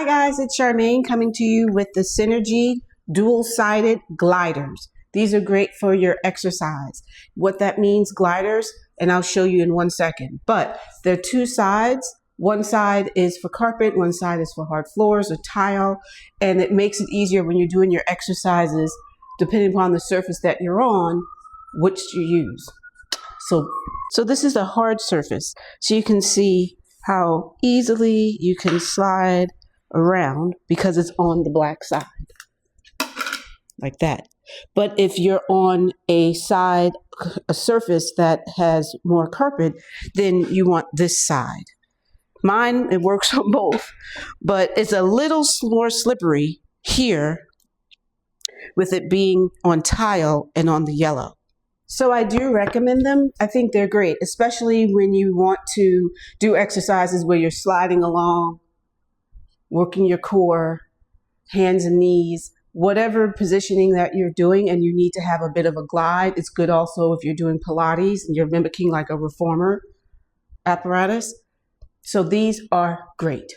Hi guys, it's Charmaine coming to you with the Synergee dual-sided gliders. These are great for your exercise. What that means, gliders, and I'll show you in 1 second, but there are two sides. One side is for carpet, one side is for hard floors or tile, and it makes it easier when you're doing your exercises, depending upon the surface that you're on, which you use. So this is a hard surface, so you can see how easily you can slide around because it's on the black side like that. But if you're on a surface that has more carpet, then you want this side. Mine, it works on both, but it's a little more slippery here with it being on tile and on the yellow. So I do recommend them. I think they're great, especially when you want to do exercises where you're sliding along, working your core, hands and knees, whatever positioning that you're doing, and you need to have a bit of a glide. It's good also if you're doing Pilates and you're mimicking like a reformer apparatus. So these are great.